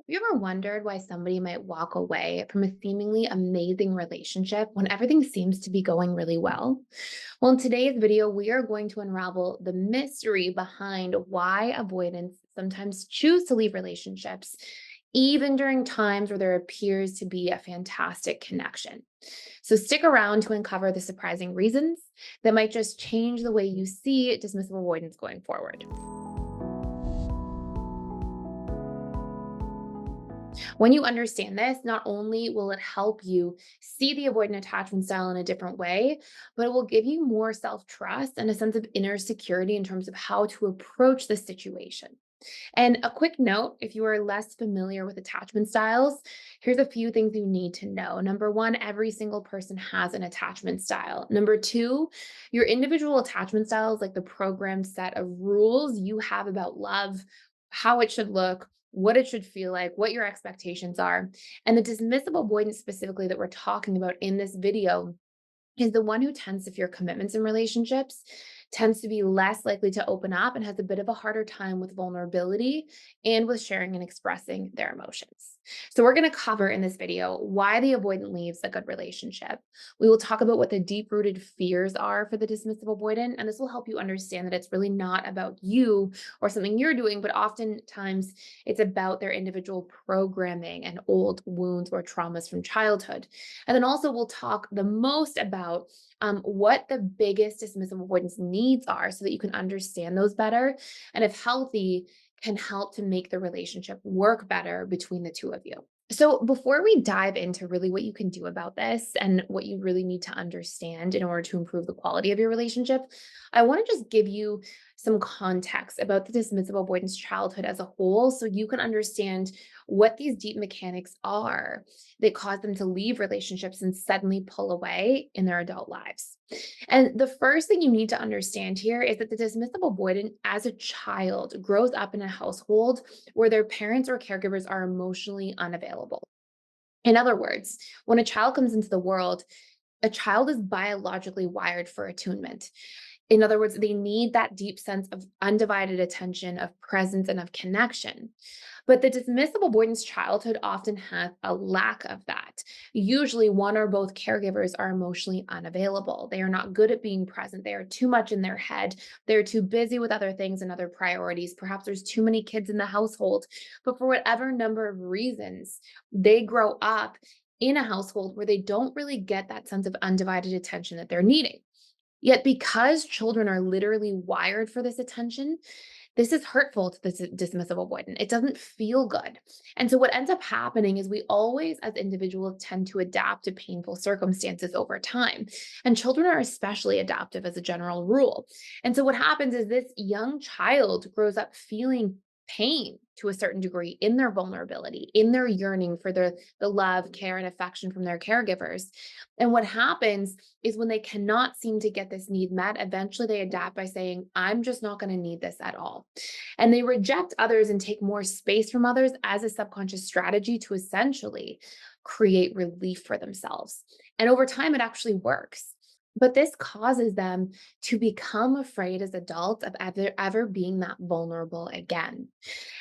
Have you ever wondered why somebody might walk away from a seemingly amazing relationship when everything seems to be going really well? Well, in today's video, we are going to unravel the mystery behind why avoidants sometimes choose to leave relationships, even during times where there appears to be a fantastic connection. So, stick around to uncover the surprising reasons that might just change the way you see dismissive avoidance going forward. When you understand this, not only will it help you see the avoidant attachment style in a different way, but it will give you more self trust and a sense of inner security in terms of how to approach the situation. And a quick note, if you are less familiar with attachment styles, here's a few things you need to know. Number one, every single person has an attachment style. Number two, your individual attachment style is like the programmed set of rules you have about love, how it should look, what it should feel like, what your expectations are. And the dismissive avoidance specifically that we're talking about in this video is the one who tends to fear commitments in relationships, tends to be less likely to open up, and has a bit of a harder time with vulnerability and with sharing and expressing their emotions. So, we're going to cover in this video why the avoidant leaves a good relationship. We will talk about what the deep rooted fears are for the dismissive avoidant, and this will help you understand that it's really not about you or something you're doing, but oftentimes it's about their individual programming and old wounds or traumas from childhood. And then also, we'll talk the most about what the biggest dismissive avoidance needs are so that you can understand those better. And if healthy, can help to make the relationship work better between the two of you. So, before we dive into really what you can do about this and what you really need to understand in order to improve the quality of your relationship, I want to just give you some context about the dismissive avoidance childhood as a whole so you can understand what these deep mechanics are that cause them to leave relationships and suddenly pull away in their adult lives. And the first thing you need to understand here is that the dismissive avoidant, as a child, grows up in a household where their parents or caregivers are emotionally unavailable. In other words, when a child comes into the world, a child is biologically wired for attunement. In other words, they need that deep sense of undivided attention, of presence, and of connection. But the dismissive avoidance childhood often has a lack of that. Usually, one or both caregivers are emotionally unavailable. They are not good at being present. They are too much in their head. They're too busy with other things and other priorities. Perhaps there's too many kids in the household. But for whatever number of reasons, they grow up in a household where they don't really get that sense of undivided attention that they're needing. Yet, because children are literally wired for this attention, this is hurtful to the dismissive avoidant. It doesn't feel good. And so, what ends up happening is we always, as individuals, tend to adapt to painful circumstances over time. And children are especially adaptive as a general rule. And so, what happens is this young child grows up feeling pain to a certain degree in their vulnerability, in their yearning for the love, care, and affection from their caregivers. And what happens is when they cannot seem to get this need met, eventually they adapt by saying, I'm just not going to need this at all. And they reject others and take more space from others as a subconscious strategy to essentially create relief for themselves. And over time, it actually works. But this causes them to become afraid as adults of ever being that vulnerable again.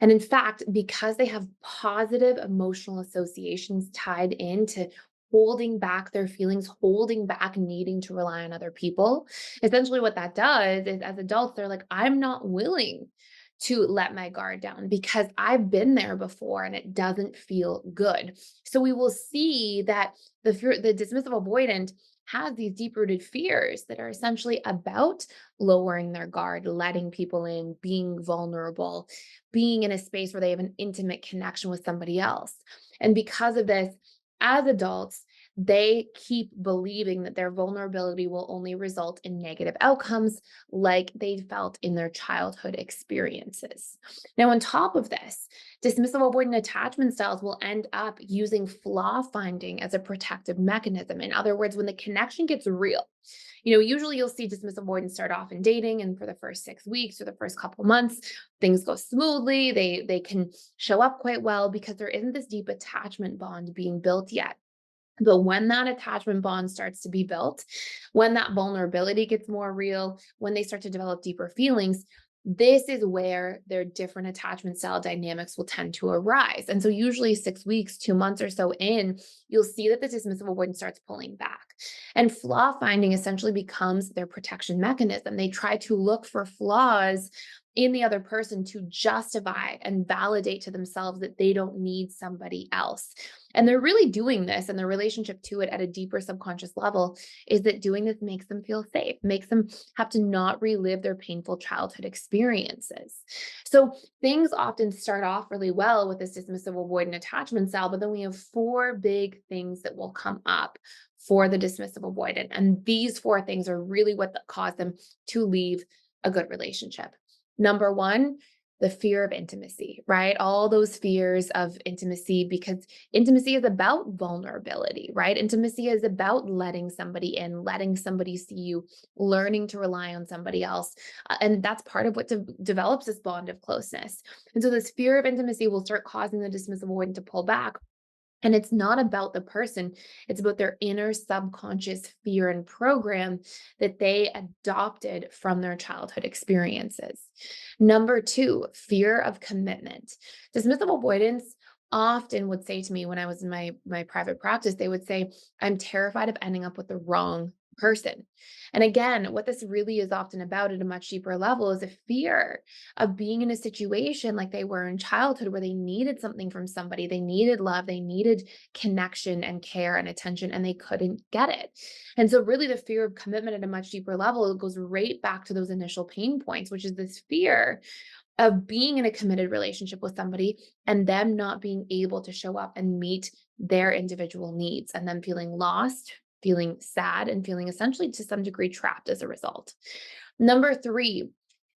And in fact, because they have positive emotional associations tied into holding back their feelings, holding back needing to rely on other people. Essentially, what that does is as adults, they're like, I'm not willing to let my guard down because I've been there before and it doesn't feel good. So we will see that the dismissive avoidant has these deep rooted fears that are essentially about lowering their guard, letting people in, being vulnerable, being in a space where they have an intimate connection with somebody else. And because of this, as adults, they keep believing that their vulnerability will only result in negative outcomes like they felt in their childhood experiences. Now, on top of this, dismissive avoidant attachment styles will end up using flaw finding as a protective mechanism. In other words, when the connection gets real, usually you'll see dismissive avoidance start off in dating, and for the first 6 weeks or the first couple months, things go smoothly. They can show up quite well because there isn't this deep attachment bond being built yet. But when that attachment bond starts to be built, when that vulnerability gets more real, when they start to develop deeper feelings, this is where their different attachment style dynamics will tend to arise. And so, usually 6 weeks, 2 months or so in, you'll see that the dismissive avoidance starts pulling back. And flaw finding essentially becomes their protection mechanism. They try to look for flaws in the other person to justify and validate to themselves that they don't need somebody else. And they're really doing this, and their relationship to it at a deeper subconscious level is that doing this makes them feel safe, makes them have to not relive their painful childhood experiences. So things often start off really well with this dismissive avoidant attachment style, but then we have four big things that will come up for the dismissive avoidant. And these four things are really what cause them to leave a good relationship. Number one, the fear of intimacy, right? All those fears of intimacy, because intimacy is about vulnerability, right? Intimacy is about letting somebody in, letting somebody see you, learning to rely on somebody else. And that's part of what develops this bond of closeness. And so this fear of intimacy will start causing the dismissive avoidant to pull back. And it's not about the person, it's about their inner subconscious fear and program that they adopted from their childhood experiences. Number two, fear of commitment. Dismissive avoidance often would say to me when I was in my private practice, they would say, I'm terrified of ending up with the wrong person. And again, what this really is often about at a much deeper level is a fear of being in a situation like they were in childhood where they needed something from somebody. They needed love, they needed connection and care and attention, and they couldn't get it. And so, really, the fear of commitment at a much deeper level, it goes right back to those initial pain points, which is this fear of being in a committed relationship with somebody and them not being able to show up and meet their individual needs, and them feeling lost, feeling sad, and feeling essentially to some degree trapped as a result. Number three,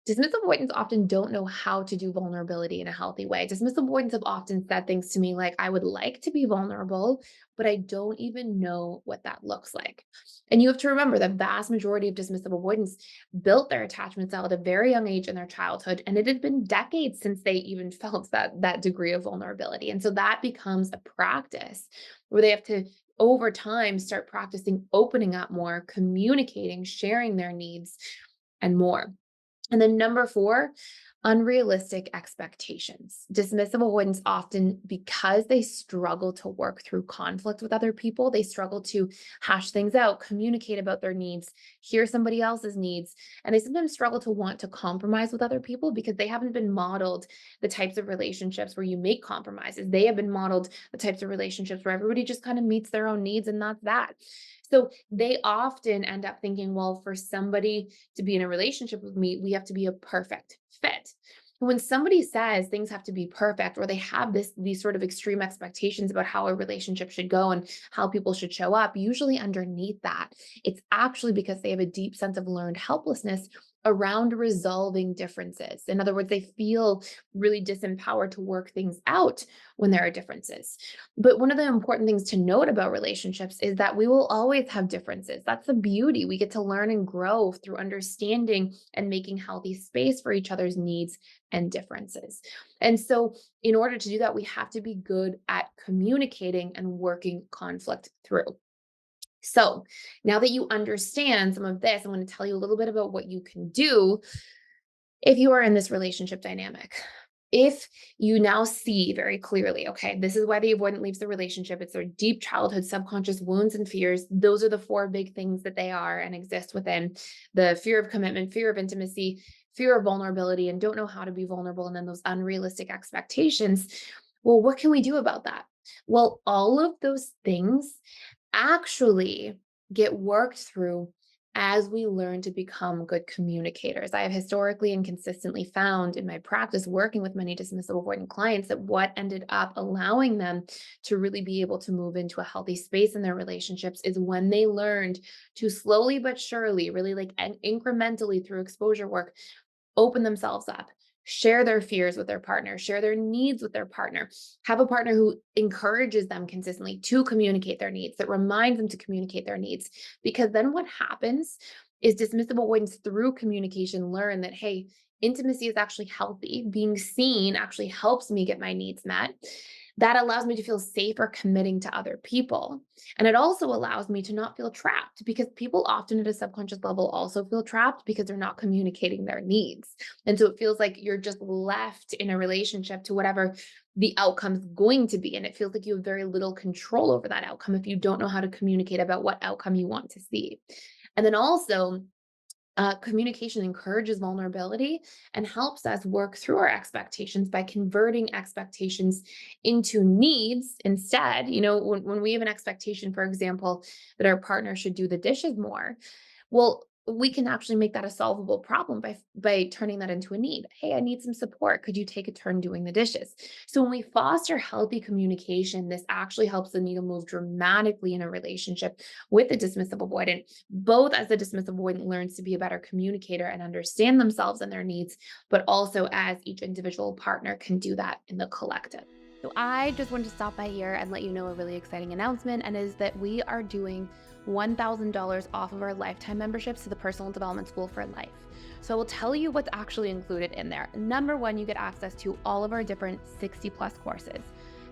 dismissive avoidants often don't know how to do vulnerability in a healthy way. Dismissive avoidants have often said things to me like, I would like to be vulnerable, but I don't even know what that looks like. And you have to remember the vast majority of dismissive avoidants built their attachment style at a very young age in their childhood. And it had been decades since they even felt that degree of vulnerability. And so that becomes a practice where they have to over time start practicing opening up more, communicating, sharing their needs, and more. And then number four, unrealistic expectations. Dismissive avoidance often, because they struggle to work through conflict with other people, they struggle to hash things out, communicate about their needs, hear somebody else's needs, and they sometimes struggle to want to compromise with other people because they haven't been modeled the types of relationships where you make compromises. They have been modeled the types of relationships where everybody just kind of meets their own needs, and that's that. So they often end up thinking, well, for somebody to be in a relationship with me, we have to be a perfect fit. When somebody says things have to be perfect, or they have these sort of extreme expectations about how a relationship should go and how people should show up, usually underneath that, it's actually because they have a deep sense of learned helplessness around resolving differences. In other words, they feel really disempowered to work things out when there are differences. But one of the important things to note about relationships is that we will always have differences. That's the beauty. We get to learn and grow through understanding and making healthy space for each other's needs and differences. And so, in order to do that, we have to be good at communicating and working conflict through. So, now that you understand some of this, I'm going to tell you a little bit about what you can do if you are in this relationship dynamic. If you now see very clearly, okay, this is why the avoidant leaves the relationship, it's their deep childhood subconscious wounds and fears. Those are the four big things that they are and exist within: the fear of commitment, fear of intimacy, fear of vulnerability, and don't know how to be vulnerable, and then those unrealistic expectations. Well, what can we do about that? Well, all of those things actually get worked through as we learn to become good communicators. I have historically and consistently found in my practice working with many dismissive avoidant clients that what ended up allowing them to really be able to move into a healthy space in their relationships is when they learned to slowly but surely, really like incrementally through exposure work, open themselves up, share their fears with their partner, share their needs with their partner, have a partner who encourages them consistently to communicate their needs, that reminds them to communicate their needs. Because then what happens is dismissive avoidance through communication learn that, hey, intimacy is actually healthy. Being seen actually helps me get my needs met. That allows me to feel safer committing to other people. And it also allows me to not feel trapped because people often at a subconscious level also feel trapped because they're not communicating their needs. And so it feels like you're just left in a relationship to whatever the outcome's going to be. And it feels like you have very little control over that outcome if you don't know how to communicate about what outcome you want to see. And then also, communication encourages vulnerability and helps us work through our expectations by converting expectations into needs instead. When we have an expectation, for example, that our partner should do the dishes more, well, we can actually make that a solvable problem by turning that into a need. Hey, I need some support. Could you take a turn doing the dishes? So when we foster healthy communication, this actually helps the needle move dramatically in a relationship with a dismissive avoidant, both as the dismissive avoidant learns to be a better communicator and understand themselves and their needs, but also as each individual partner can do that in the collective. So I just wanted to stop by here and let you know a really exciting announcement, and is that we are doing $1,000 off of our lifetime memberships to the Personal Development School for Life. So I will tell you what's actually included in there. Number one, you get access to all of our different 60 plus courses.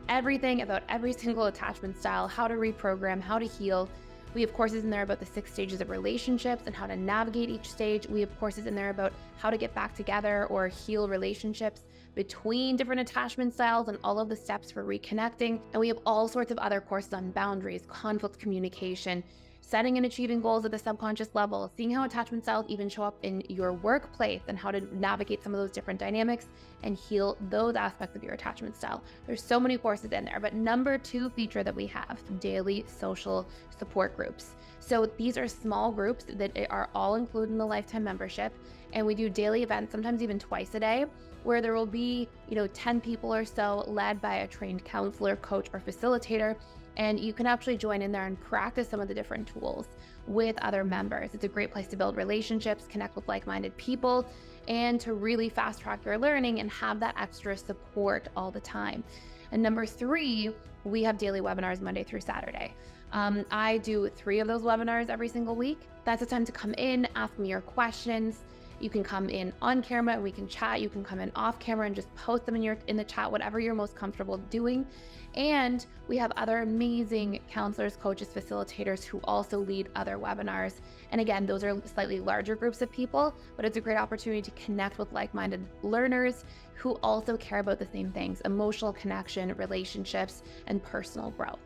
Everything about every single attachment style, how to reprogram, how to heal. We have courses in there about the 6 stages of relationships and how to navigate each stage. We have courses in there about how to get back together or heal relationships between different attachment styles and all of the steps for reconnecting. And we have all sorts of other courses on boundaries, conflict communication, setting and achieving goals at the subconscious level, seeing how attachment styles even show up in your workplace and how to navigate some of those different dynamics and heal those aspects of your attachment style. There's so many courses in there. But number two feature that we have, daily social support groups. So these are small groups that are all included in the lifetime membership. And we do daily events, sometimes even twice a day, where there will be, 10 people or so led by a trained counselor, coach, or facilitator. And you can actually join in there and practice some of the different tools with other members. It's a great place to build relationships, connect with like-minded people, and to really fast track your learning and have that extra support all the time. And number three, we have daily webinars Monday through Saturday. I do 3 of those webinars every single week. That's the time to come in, ask me your questions. You can come in on camera and we can chat. You can come in off camera and just post them in the chat, whatever you're most comfortable doing. And we have other amazing counselors, coaches, facilitators who also lead other webinars. And again, those are slightly larger groups of people, but it's a great opportunity to connect with like-minded learners who also care about the same things: emotional connection, relationships, and personal growth.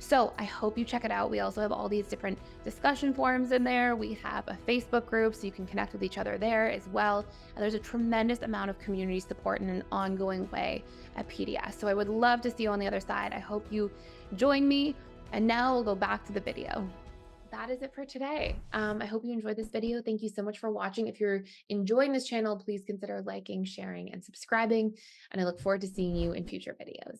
So I hope you check it out. We also have all these different discussion forums in there. We have a Facebook group, so you can connect with each other there as well. And there's a tremendous amount of community support in an ongoing way at PDS. So I would love to see you on the other side. I hope you join me. And now we'll go back to the video. That is it for today. I hope you enjoyed this video. Thank you so much for watching. If you're enjoying this channel, please consider liking, sharing, and subscribing. And I look forward to seeing you in future videos.